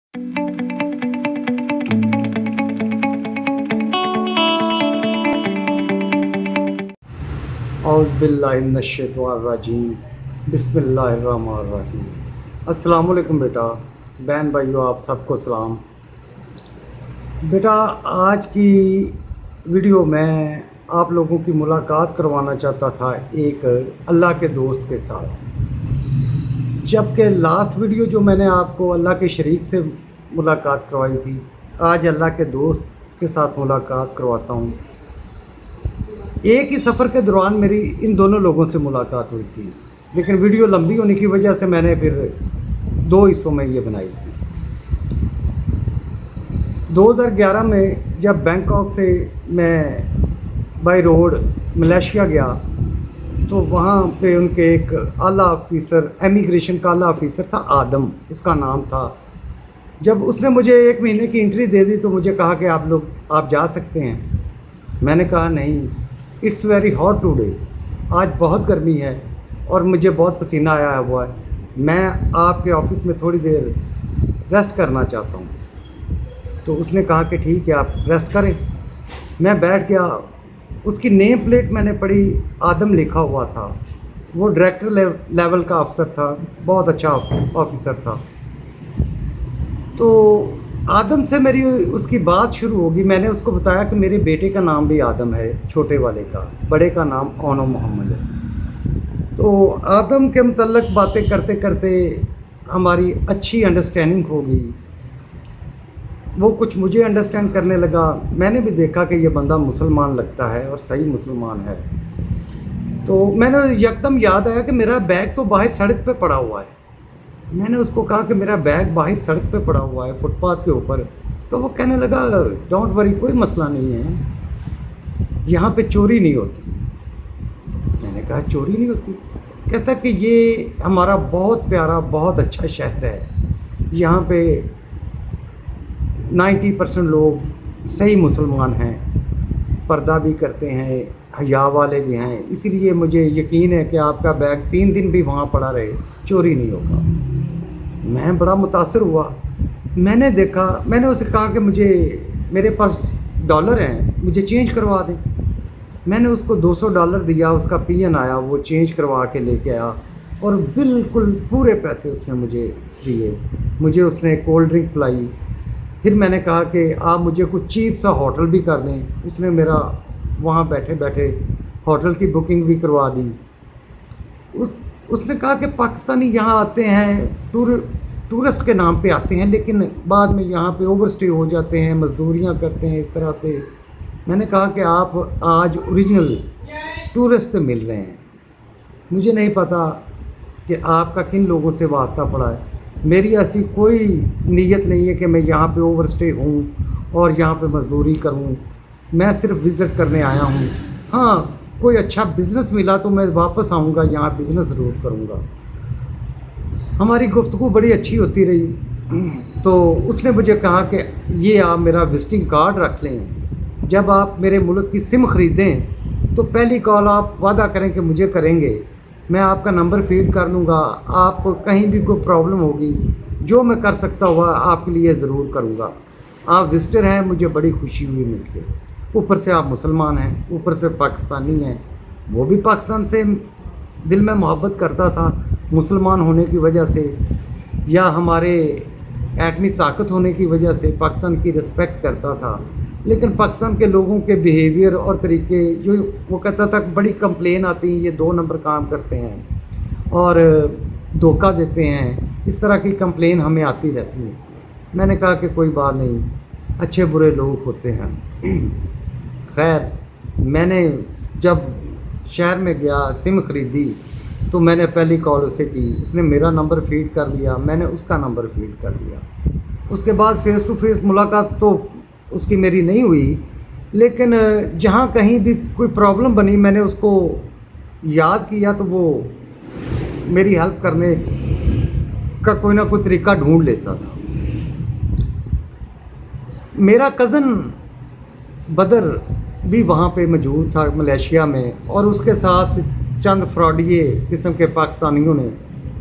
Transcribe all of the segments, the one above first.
اعوذ باللہ من الشیطان الرجیم بسم اللہ الرحمن الرحیم۔ السلام علیکم بیٹا، بہن بھائیو، آپ سب کو سلام۔ بیٹا، آج کی ویڈیو میں آپ لوگوں کی ملاقات کروانا چاہتا تھا ایک اللہ کے دوست کے ساتھ، جبکہ لاسٹ ویڈیو جو میں نے آپ کو اللہ کے شریک سے ملاقات کروائی تھی، آج اللہ کے دوست کے ساتھ ملاقات کرواتا ہوں۔ ایک ہی سفر کے دوران میری ان دونوں لوگوں سے ملاقات ہوئی تھی، لیکن ویڈیو لمبی ہونے کی وجہ سے میں نے پھر 2 حصوں میں یہ بنائی تھی۔ 2011 میں جب بینکاک سے میں بائی روڈ ملیشیا گیا تو وہاں پہ ان کے ایک اعلیٰ آفیسر، امیگریشن کا اعلیٰ آفیسر تھا، آدم اس کا نام تھا۔ جب اس نے مجھے 1 مہینے کی انٹری دے دی تو مجھے کہا کہ آپ جا سکتے ہیں۔ میں نے کہا نہیں، اٹس ویری ہاٹ ٹوڈے، آج بہت گرمی ہے اور مجھے بہت پسینہ آیا ہوا ہے، میں آپ کے آفس میں تھوڑی دیر ریسٹ کرنا چاہتا ہوں۔ تو اس نے کہا کہ ٹھیک ہے، آپ ریسٹ کریں۔ میں بیٹھ گیا، اس کی نیم پلیٹ میں نے پڑھی، آدم لکھا ہوا تھا۔ وہ ڈائریکٹر لیول کا افسر تھا، بہت اچھا آفیسر تھا۔ تو آدم سے میری اس کی بات شروع ہوگی۔ میں نے اس کو بتایا کہ میرے بیٹے کا نام بھی آدم ہے، چھوٹے والے کا، بڑے کا نام اونو محمد ہے۔ تو آدم کے متعلق باتیں کرتے کرتے ہماری اچھی انڈرسٹینڈنگ ہو گئی۔ وہ کچھ مجھے انڈرسٹینڈ کرنے لگا، میں نے بھی دیکھا کہ یہ بندہ مسلمان لگتا ہے اور صحیح مسلمان ہے۔ تو میں نے یکدم یاد آیا کہ میرا بیگ تو باہر سڑک پہ پڑا ہوا ہے۔ میں نے اس کو کہا کہ میرا بیگ باہر سڑک پہ پڑا ہوا ہے، فٹ پاتھ کے اوپر۔ تو وہ کہنے لگا ڈونٹ وری، کوئی مسئلہ نہیں ہے، یہاں پہ چوری نہیں ہوتی۔ میں نے کہا چوری نہیں ہوتی؟ کہتا کہ یہ ہمارا بہت پیارا، بہت اچھا شہر ہے، یہاں پہ 90% لوگ صحیح مسلمان ہیں، پردہ بھی کرتے ہیں، حیا والے بھی ہیں، اسی لیے مجھے یقین ہے کہ آپ کا بیگ 3 دن بھی وہاں پڑا رہے چوری نہیں ہوگا۔ میں بڑا متاثر ہوا۔ میں نے دیکھا، میں نے اسے کہا کہ میرے پاس ڈالر ہیں، مجھے چینج کروا دیں۔ میں نے اس کو $200 دیا، اس کا پی این آیا، وہ چینج کروا کے لے کے آیا اور بالکل پورے پیسے اس نے مجھے دیے۔ مجھے اس نے کولڈ ڈرنک پلائی۔ پھر میں نے کہا کہ آپ مجھے کچھ چیپ سا ہوٹل بھی کر دیں۔ اس نے میرا وہاں بیٹھے بیٹھے ہوٹل کی بکنگ بھی کروا دی۔ اس نے کہا کہ پاکستانی یہاں آتے ہیں، ٹورسٹ کے نام پہ آتے ہیں، لیکن بعد میں یہاں پہ اوور اسٹے ہو جاتے ہیں، مزدوریاں کرتے ہیں اس طرح سے۔ میں نے کہا کہ آپ آج اوریجنل ٹورسٹ سے مل رہے ہیں، مجھے نہیں پتہ کہ آپ کا کن لوگوں سے واسطہ پڑا ہے۔ میری ایسی کوئی نیت نہیں ہے کہ میں یہاں پہ اوور اسٹے ہوں اور یہاں پہ مزدوری کروں، میں صرف وزٹ کرنے آیا ہوں۔ ہاں، کوئی اچھا بزنس ملا تو میں واپس آؤں گا، یہاں بزنس ضرور کروں گا۔ ہماری گفتگو بڑی اچھی ہوتی رہی۔ تو اس نے مجھے کہا کہ یہ آپ میرا وزٹنگ کارڈ رکھ لیں، جب آپ میرے ملک کی سم خریدیں تو پہلی کال آپ وعدہ کریں کہ مجھے کریں گے، میں آپ کا نمبر فیڈ کر لوں گا، آپ کو کہیں بھی کوئی پرابلم ہوگی، جو میں کر سکتا ہوا آپ کے لیے ضرور کروں گا۔ آپ وزٹر ہیں، مجھے بڑی خوشی ہوئی مل کے۔ اوپر سے آپ مسلمان ہیں، اوپر سے پاکستانی ہیں۔ وہ بھی پاکستان سے دل میں محبت کرتا تھا، مسلمان ہونے کی وجہ سے یا ہمارے ایٹمی طاقت ہونے کی وجہ سے پاکستان کی رسپیکٹ کرتا تھا، لیکن پاکستان کے لوگوں کے بیہیویئر اور طریقے، جو وہ کہتا تھا بڑی کمپلین آتی ہیں، یہ 2 نمبر کام کرتے ہیں اور دھوکہ دیتے ہیں، اس طرح کی کمپلین ہمیں آتی رہتی ہے۔ میں نے کہا کہ کوئی بات نہیں، اچھے برے لوگ ہوتے ہیں۔ خیر، میں نے جب شہر میں گیا، سم خریدی، تو میں نے پہلی کال اسے کی، اس نے میرا نمبر فیڈ کر لیا، میں نے اس کا نمبر فیڈ کر لیا۔ اس کے بعد فیس ٹو فیس ملاقات تو اس کی میری نہیں ہوئی، لیکن جہاں کہیں بھی کوئی پرابلم بنی میں نے اس کو یاد کیا تو وہ میری ہیلپ کرنے کا کوئی نہ کوئی طریقہ ڈھونڈ لیتا تھا۔ میرا کزن بدر بھی وہاں پہ موجود تھا ملیشیا میں، اور اس کے ساتھ چند فراڈیے قسم کے پاکستانیوں نے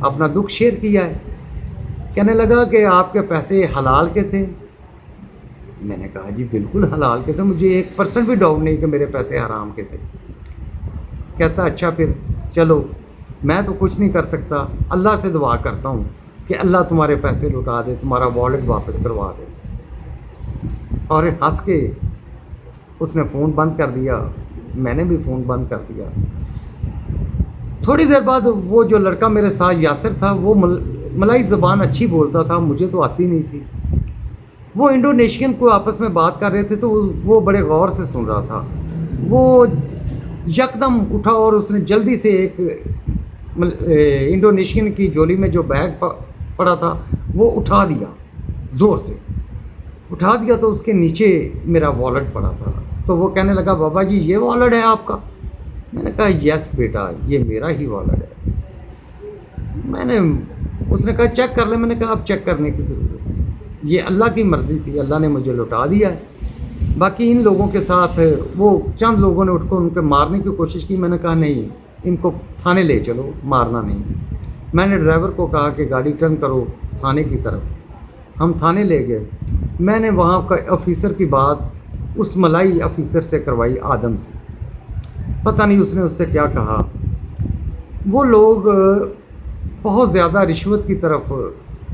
اپنا دکھ شیئر کیا ہے. کہنے لگا کہ آپ کے پیسے حلال کے تھے. میں نے کہا جی بالکل حلال کے تھے, مجھے 1% بھی ڈاؤٹ نہیں کہ میرے پیسے حرام کے تھے. کہتا اچھا پھر چلو میں تو کچھ نہیں کر سکتا, اللہ سے دعا کرتا ہوں کہ اللہ تمہارے پیسے لوٹا دے, تمہارا والٹ واپس کروا دے. اور ہنس کے اس نے فون بند کر دیا, میں نے بھی فون بند کر دیا. تھوڑی دیر بعد وہ جو لڑکا میرے ساتھ یاسر تھا, وہ ملائی زبان اچھی بولتا تھا, مجھے تو آتی نہیں تھی. وہ انڈونیشین کو آپس میں بات کر رہے تھے تو وہ بڑے غور سے سن رہا تھا. وہ یکدم اٹھا اور اس نے جلدی سے ایک انڈونیشین کی جولی میں جو بیگ پڑا تھا وہ اٹھا دیا, زور سے اٹھا دیا. تو اس کے نیچے میرا والٹ پڑا تھا. تو وہ کہنے لگا بابا جی یہ والٹ ہے آپ کا؟ میں نے کہا یس بیٹا یہ میرا ہی والٹ ہے. اس نے کہا چیک کر لیں. میں نے کہا اب چیک کرنے کی ضرورت ہے, یہ اللہ کی مرضی تھی, اللہ نے مجھے لوٹا دیا ہے. باقی ان لوگوں کے ساتھ وہ چند لوگوں نے اٹھ کر ان کے مارنے کی کوشش کی. میں نے کہا نہیں, ان کو تھانے لے چلو, مارنا نہیں. میں نے ڈرائیور کو کہا کہ گاڑی ٹرن کرو تھانے کی طرف. ہم تھانے لے گئے. میں نے وہاں کا آفیسر کی بات اس ملائی آفیسر سے کروائی, آدم سے. پتہ نہیں اس نے اس سے کیا کہا. وہ لوگ بہت زیادہ رشوت کی طرف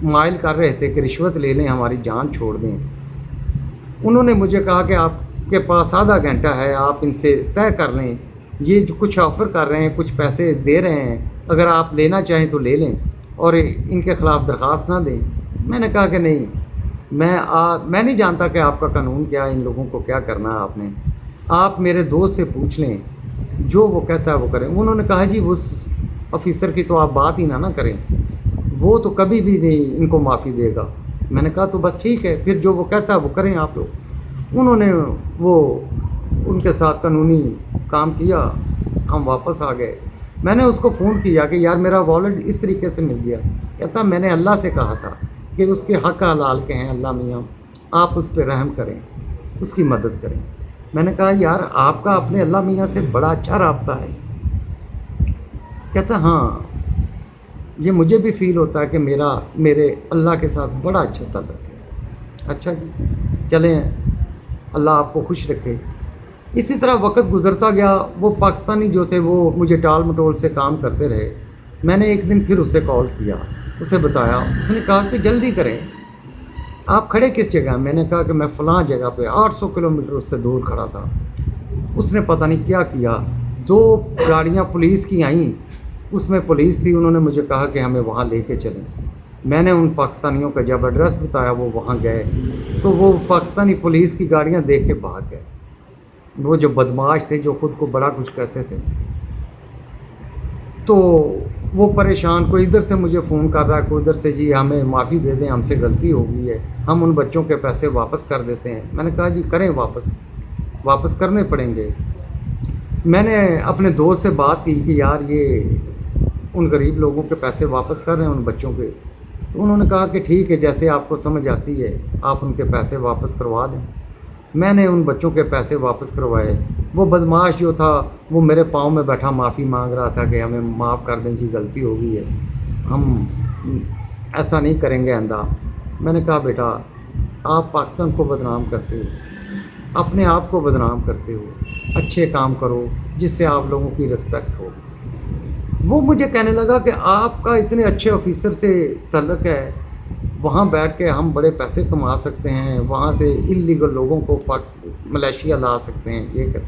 مائل کر رہے تھے کہ رشوت لے لیں ہماری جان چھوڑ دیں. انہوں نے مجھے کہا کہ آپ کے پاس آدھا گھنٹہ ہے, آپ ان سے طے کر لیں, یہ جو کچھ آفر کر رہے ہیں, کچھ پیسے دے رہے ہیں, اگر آپ لینا چاہیں تو لے لیں اور ان کے خلاف درخواست نہ دیں. میں نے کہا کہ نہیں, میں نہیں جانتا کہ آپ کا قانون کیا ہے, ان لوگوں کو کیا کرنا ہے. آپ میرے دوست سے پوچھ لیں, جو وہ کہتا ہے وہ کریں. انہوں نے کہا جی اس آفیسر کی تو آپ بات ہی نہ کریں, وہ تو کبھی بھی نہیں ان کو معافی دے گا. میں نے کہا تو بس ٹھیک ہے, پھر جو وہ کہتا ہے وہ کریں آپ لوگ. انہوں نے ان کے ساتھ قانونی کام کیا. ہم واپس آ گئے. میں نے اس کو فون کیا کہ یار میرا والٹ اس طریقے سے مل گیا. کہتا میں نے اللہ سے کہا تھا کہ اس کے حق حلال کے ہیں, اللہ میاں آپ اس پہ رحم کریں, اس کی مدد کریں. میں نے کہا یار آپ کا اپنے اللہ میاں سے بڑا اچھا رابطہ ہے. کہتا ہاں یہ مجھے بھی فیل ہوتا ہے کہ میرے اللہ کے ساتھ بڑا اچھا تعلق ہے. اچھا جی چلیں, اللہ آپ کو خوش رکھے. اسی طرح وقت گزرتا گیا. وہ پاکستانی جو تھے وہ مجھے ٹال مٹول سے کام کرتے رہے. میں نے ایک دن پھر اسے کال کیا, اسے بتایا. اس نے کہا کہ جلدی کریں, آپ کھڑے کس جگہ؟ میں نے کہا کہ میں فلاں جگہ پہ 800 کلومیٹر اس سے دور کھڑا تھا. اس نے پتہ نہیں کیا کیا, 2 گاڑیاں پولیس کی آئیں, اس میں پولیس تھی. انہوں نے مجھے کہا کہ ہمیں وہاں لے کے چلیں. میں نے ان پاکستانیوں کا جب ایڈریس بتایا وہ وہاں گئے تو وہ پاکستانی پولیس کی گاڑیاں دیکھ کے بھاگ گئے. وہ جو بدماش تھے, جو خود کو بڑا کچھ کہتے تھے, تو وہ پریشان, کوئی ادھر سے مجھے فون کر رہا ہے, کوئی ادھر سے جی ہمیں معافی دے دیں, ہم سے غلطی ہو گئی ہے, ہم ان بچوں کے پیسے واپس کر دیتے ہیں. میں نے کہا جی کریں, واپس کرنے پڑیں گے. میں نے اپنے دوست سے بات کی کہ یار یہ ان غریب لوگوں کے پیسے واپس کر رہے ہیں, ان بچوں کے. تو انہوں نے کہا کہ ٹھیک ہے, جیسے آپ کو سمجھ آتی ہے آپ ان کے پیسے واپس کروا دیں. میں نے ان بچوں کے پیسے واپس کروائے. وہ بدماش جو تھا وہ میرے پاؤں میں بیٹھا معافی مانگ رہا تھا کہ ہمیں معاف کر دیں جی, غلطی ہو گئی ہے, ہم ایسا نہیں کریں گے آئندہ. میں نے کہا بیٹا آپ پاکستان کو بدنام کرتے ہو, اپنے آپ کو بدنام کرتے ہو, اچھے کام کرو جس سے آپ لوگوں کی رسپیکٹ ہو. وہ مجھے کہنے لگا کہ آپ کا اتنے اچھے آفیسر سے تعلق ہے, وہاں بیٹھ کے ہم بڑے پیسے کما سکتے ہیں, وہاں سے انلیگل لوگوں کو ملیشیا لا سکتے ہیں, یہ کر.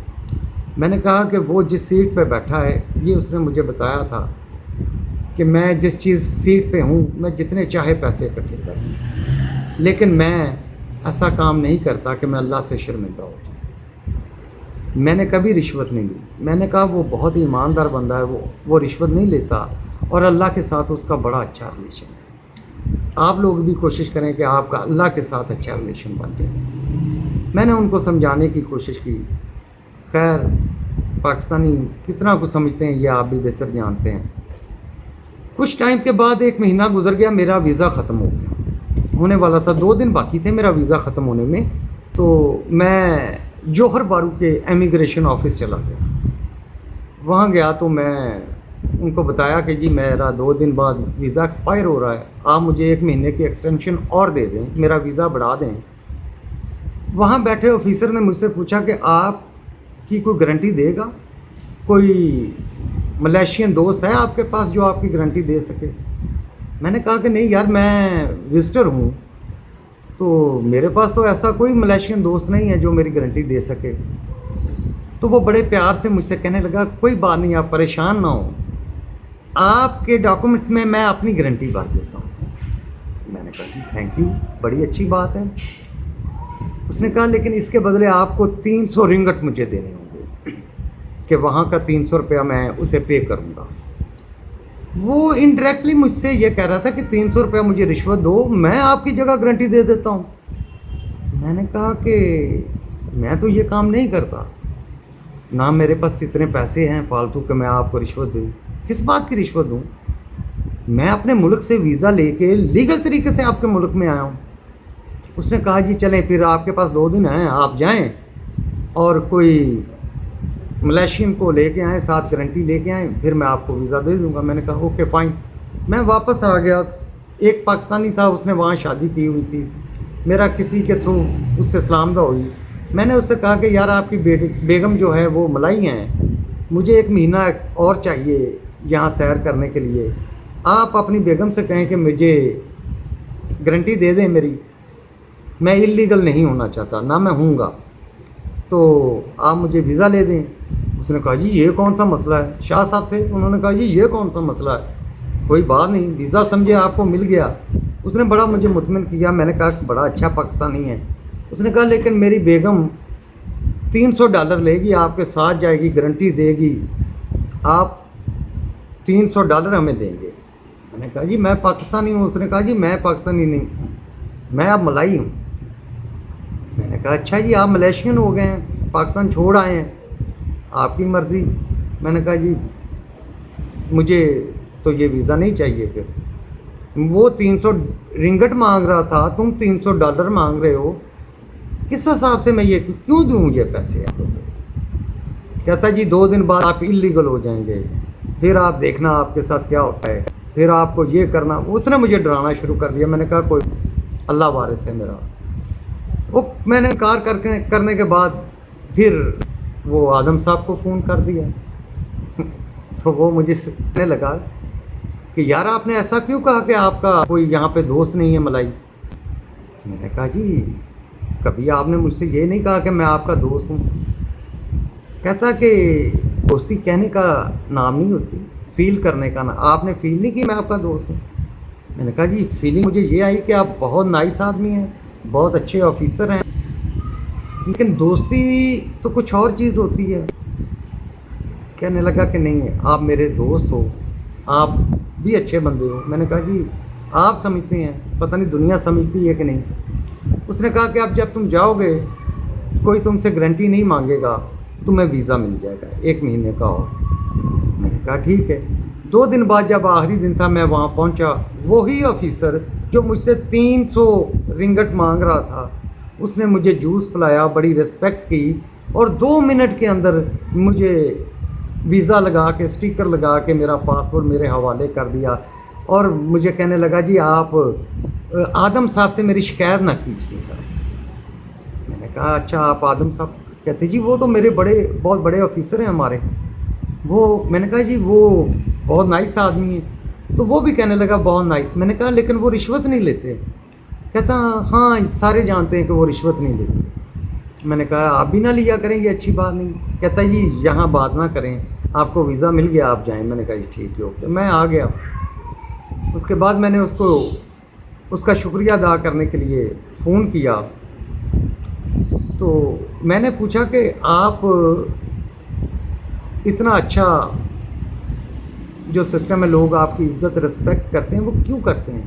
میں نے کہا کہ وہ جس سیٹ پہ بیٹھا ہے, یہ اس نے مجھے بتایا تھا کہ میں جس سیٹ پہ ہوں میں جتنے چاہے پیسے اکٹھے کروں, لیکن میں ایسا کام نہیں کرتا کہ میں اللہ سے شرمندہ ہو. میں نے کبھی رشوت نہیں لی. میں نے کہا وہ بہت ہی ایماندار بندہ ہے, وہ رشوت نہیں لیتا اور اللہ کے ساتھ اس کا بڑا اچھا ریلیشن ہے. آپ لوگ بھی کوشش کریں کہ آپ کا اللہ کے ساتھ اچھا ریلیشن بن جائے. میں نے ان کو سمجھانے کی کوشش کی. خیر پاکستانی کتنا کچھ سمجھتے ہیں یہ آپ بھی بہتر جانتے ہیں. کچھ ٹائم کے بعد 1 مہینہ گزر گیا, میرا ویزا ختم ہو گیا, ہونے والا تھا. 2 دن باقی تھے میرا ویزا ختم ہونے میں. تو میں جوہر بارو کے امیگریشن آفس چلا گیا. وہاں گیا تو میں ان کو بتایا کہ جی میرا 2 دن بعد ویزا ایکسپائر ہو رہا ہے، آپ مجھے 1 مہینے کی ایکسٹینشن اور دے دیں، میرا ویزا بڑھا دیں۔ وہاں بیٹھے آفیسر نے مجھ سے پوچھا کہ آپ کی کوئی گارنٹی دے گا، کوئی ملیشین دوست ہے آپ کے پاس جو آپ کی گارنٹی دے سکے؟ میں نے کہا کہ نہیں یار، میں وزٹر ہوں، تو میرے پاس تو ایسا کوئی ملیشین دوست نہیں ہے جو میری گارنٹی دے سکے۔ تو وہ بڑے پیار سے مجھ سے کہنے لگا کوئی بات نہیں، آپ پریشان نہ ہوں، آپ کے ڈاکومنٹس میں اپنی گارنٹی بھر دیتا ہوں۔ میں نے کہا جی تھینک یو، بڑی اچھی بات ہے۔ اس نے کہا لیکن اس کے بدلے آپ کو 300 رنگٹ مجھے دینے ہوں گے، کہ وہاں کا 300 روپیہ میں اسے پے کروں گا۔ وہ انڈائریکٹلی مجھ سے یہ کہہ رہا تھا کہ 300 روپیہ مجھے رشوت دو، میں آپ کی جگہ گارنٹی دے دیتا ہوں۔ میں نے کہا کہ میں تو یہ کام نہیں کرتا، نہ میرے پاس اتنے پیسے ہیں فالتو کہ میں آپ کو رشوت دوں۔ کس بات کی رشوت دوں؟ میں اپنے ملک سے ویزا لے کے لیگل طریقے سے آپ کے ملک میں آیا ہوں۔ اس نے کہا جی چلیں پھر آپ کے پاس 2 دن ہیں، آپ جائیں اور کوئی ملیشین کو لے کے آئیں، ساتھ گارنٹی لے کے آئیں، پھر میں آپ کو ویزا دے دوں گا۔ میں نے کہا اوکے فائن۔ میں واپس آ گیا۔ ایک پاکستانی تھا، اس نے وہاں شادی کی ہوئی تھی، میرا کسی کے تھرو اس سے سلام دعا ہوئی۔ میں نے اس سے کہا کہ یار آپ کی بیگم جو ہے وہ ملائی ہیں، مجھے 1 مہینہ اور چاہیے یہاں سیر کرنے کے لیے، آپ اپنی بیگم سے کہیں کہ مجھے گارنٹی دے دیں میری، میں اللیگل نہیں ہونا چاہتا، نہ میں ہوں گا، تو آپ مجھے ویزا لے دیں۔ اس نے کہا جی یہ کون سا مسئلہ ہے؟ شاہ صاحب تھے، انہوں نے کہا جی یہ کون سا مسئلہ ہے، کوئی بات نہیں، ویزا سمجھے آپ کو مل گیا۔ اس نے بڑا مجھے مطمئن کیا۔ میں نے کہا کہ بڑا اچھا پاکستانی ہے۔ اس نے کہا لیکن میری بیگم $300 لے گی، آپ کے ساتھ جائے گی، گارنٹی دے گی، آپ $300 ہمیں دیں گے۔ میں نے کہا جی میں پاکستانی ہوں۔ اس نے کہا جی میں پاکستانی نہیں ہوں، میں اب ملائی ہوں۔ میں نے کہا اچھا جی آپ ملیشین ہو گئے ہیں، پاکستان چھوڑ آئے ہیں، آپ کی مرضی۔ میں نے کہا جی مجھے تو یہ ویزا نہیں چاہیے۔ پھر وہ 300 رنگٹ مانگ رہا تھا، تم $300 مانگ رہے ہو، کس حساب سے میں یہ کیوں دوں یہ پیسے آپ کو؟ کہتا جی 2 دن بعد آپ اللیگل ہو جائیں گے، پھر آپ دیکھنا آپ کے ساتھ کیا ہوتا ہے، پھر آپ کو یہ کرنا۔ اس نے مجھے ڈرانا شروع کر دیا۔ میں نے کہا کوئی اللہ وارث ہے میرا۔ وہ میں نے انکار کرنے کے بعد پھر وہ آدم صاحب کو فون کر دیا، تو وہ مجھے کہنے لگا کہ یار آپ نے ایسا کیوں کہا کہ آپ کا کوئی یہاں پہ دوست نہیں ہے ملائی؟ میں نے کہا جی کبھی آپ نے مجھ سے یہ نہیں کہا کہ میں آپ کا دوست ہوں۔ کہتا کہ دوستی کہنے کا نام نہیں ہوتی، فیل کرنے کا نام۔ آپ نے فیل نہیں کی میں آپ کا دوست ہوں؟ میں نے کہا جی فیلنگ مجھے یہ آئی کہ آپ بہت نائس آدمی ہیں، بہت اچھے آفیسر ہیں، لیکن دوستی تو کچھ اور چیز ہوتی ہے۔ کہنے لگا کہ نہیں آپ میرے دوست ہو، آپ بھی اچھے بندے ہو۔ میں نے کہا جی آپ سمجھتے ہیں، پتہ نہیں دنیا سمجھتی ہے کہ نہیں۔ اس نے کہا کہ اب جب تم جاؤ گے کوئی تم سے گارنٹی نہیں مانگے گا، تمہیں ویزا مل جائے گا 1 مہینے کا اور۔ میں نے کہا ٹھیک ہے۔ 2 دن بعد جب آخری دن تھا میں وہاں پہنچا، وہی آفیسر جو مجھ سے 300 رنگٹ مانگ رہا تھا، اس نے مجھے جوس پلایا، بڑی رسپیکٹ کی، اور 2 منٹ کے اندر مجھے ویزا لگا کے اسٹیکر لگا کے میرا پاسپورٹ میرے حوالے کر دیا، اور مجھے کہنے لگا جی آپ آدم صاحب سے میری شکایت نہ کیجیے گا۔ میں نے کہا اچھا آپ آدم صاحب؟ کہتے جی وہ تو میرے بہت بڑے آفیسر ہیں ہمارے وہ۔ میں نے کہا جی وہ بہت نائس آدمی ہے۔ تو وہ بھی کہنے لگا بہت نائس۔ میں نے کہا لیکن وہ رشوت نہیں لیتے؟ کہتا ہاں سارے جانتے ہیں کہ وہ رشوت نہیں لیتے۔ میں نے کہا آپ بھی نہ لیا کریں، یہ اچھی بات نہیں۔ کہتا جی یہاں بات نہ کریں، آپ کو ویزا مل گیا آپ جائیں۔ میں نے کہا جی ٹھیک ہے اوکے۔ میں آ گیا۔ اس کے بعد میں نے اس کا شکریہ ادا کرنے کے لیے فون کیا، تو میں نے پوچھا کہ آپ اتنا اچھا جو سسٹم ہے، لوگ آپ کی عزت رسپیکٹ کرتے ہیں، وہ کیوں کرتے ہیں؟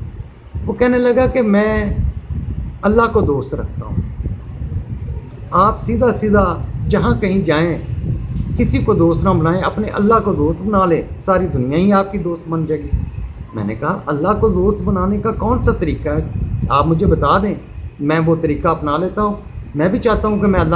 وہ کہنے لگا کہ میں اللہ کو دوست رکھتا ہوں، آپ سیدھا سیدھا جہاں کہیں جائیں کسی کو دوست نہ بنائیں، اپنے اللہ کو دوست بنا لیں، ساری دنیا ہی آپ کی دوست بن جائے گی۔ میں نے کہا اللہ کو دوست بنانے کا کون سا طریقہ ہے، آپ مجھے بتا دیں، میں وہ طریقہ اپنا لیتا ہوں۔ میں بھی چاہتا ہوں کہ میں اللہ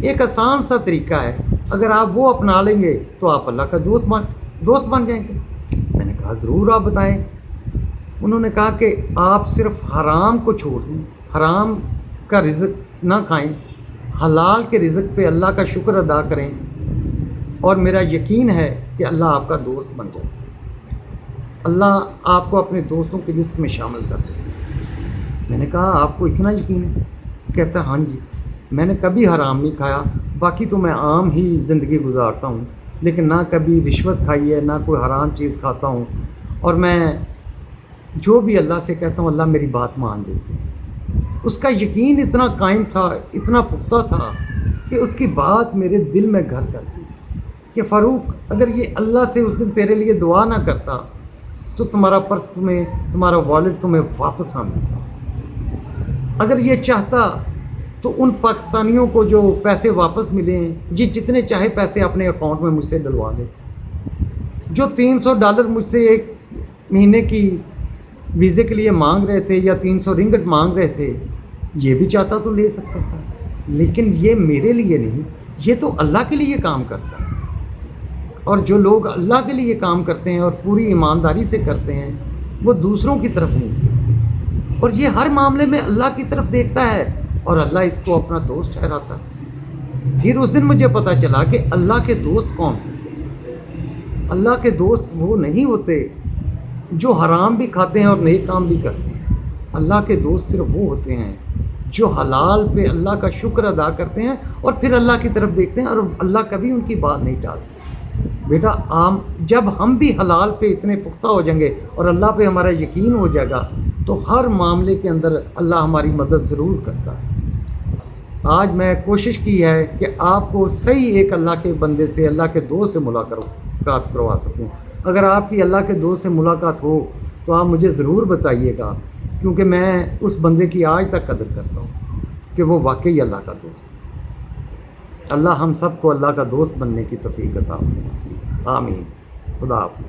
ایک آسان سا طریقہ ہے، اگر آپ وہ اپنا لیں گے تو آپ اللہ کا دوست بن جائیں گے۔ میں نے کہا ضرور آپ بتائیں۔ انہوں نے کہا کہ آپ صرف حرام کو چھوڑ دیں، حرام کا رزق نہ کھائیں، حلال کے رزق پہ اللہ کا شکر ادا کریں، اور میرا یقین ہے کہ اللہ آپ کا دوست بن جائے، اللہ آپ کو اپنے دوستوں کی لسٹ میں شامل کر دے۔ میں نے کہا آپ کو اتنا یقین ہے؟ کہتا ہاں جی، میں نے کبھی حرام نہیں کھایا، باقی تو میں عام ہی زندگی گزارتا ہوں، لیکن نہ کبھی رشوت کھائی ہے، نہ کوئی حرام چیز کھاتا ہوں، اور میں جو بھی اللہ سے کہتا ہوں اللہ میری بات مان دیتے ہیں۔ اس کا یقین اتنا قائم تھا، اتنا پختہ تھا کہ اس کی بات میرے دل میں گھر کر گئی کہ فاروق، اگر یہ اللہ سے اس دن تیرے لیے دعا نہ کرتا تو تمہارا پرس تمہیں، تمہارا والٹ تمہیں واپس نہ ملتا۔ اگر یہ چاہتا تو ان پاکستانیوں کو جو پیسے واپس ملے ہیں، یہ جتنے چاہے پیسے اپنے اکاؤنٹ میں مجھ سے ڈلوا دے۔ جو $300 مجھ سے ایک مہینے کی ویزے کے لیے مانگ رہے تھے یا 300 رنگٹ مانگ رہے تھے، یہ بھی چاہتا تو لے سکتا تھا، لیکن یہ میرے لیے نہیں، یہ تو اللہ کے لیے کام کرتا ہے۔ اور جو لوگ اللہ کے لیے کام کرتے ہیں اور پوری ایمانداری سے کرتے ہیں، وہ دوسروں کی طرف نہیں دیکھتے، اور یہ ہر معاملے میں اللہ کی طرف دیکھتا ہے اور اللہ اس کو اپنا دوست ٹھہراتا ہے۔ پھر اس دن مجھے پتہ چلا کہ اللہ کے دوست کون ہیں۔ اللہ کے دوست وہ نہیں ہوتے جو حرام بھی کھاتے ہیں اور نیک کام بھی کرتے ہیں۔ اللہ کے دوست صرف وہ ہوتے ہیں جو حلال پہ اللہ کا شکر ادا کرتے ہیں اور پھر اللہ کی طرف دیکھتے ہیں، اور اللہ کبھی ان کی بات نہیں ٹالتے۔ بیٹا جب ہم بھی حلال پہ اتنے پختہ ہو جائیں گے اور اللہ پہ ہمارا یقین ہو جائے گا تو ہر معاملے کے اندر اللہ ہماری مدد ضرور کرتا ہے۔ آج میں کوشش کی ہے کہ آپ کو صحیح ایک اللہ کے بندے سے، اللہ کے دوست سے ملاقات کروا سکوں۔ اگر آپ کی اللہ کے دوست سے ملاقات ہو تو آپ مجھے ضرور بتائیے گا، کیونکہ میں اس بندے کی آج تک قدر کرتا ہوں کہ وہ واقعی اللہ کا دوست ہے۔ اللہ ہم سب کو اللہ کا دوست بننے کی توفیق عطا فرمائے۔ آمین۔ خدا حافظ۔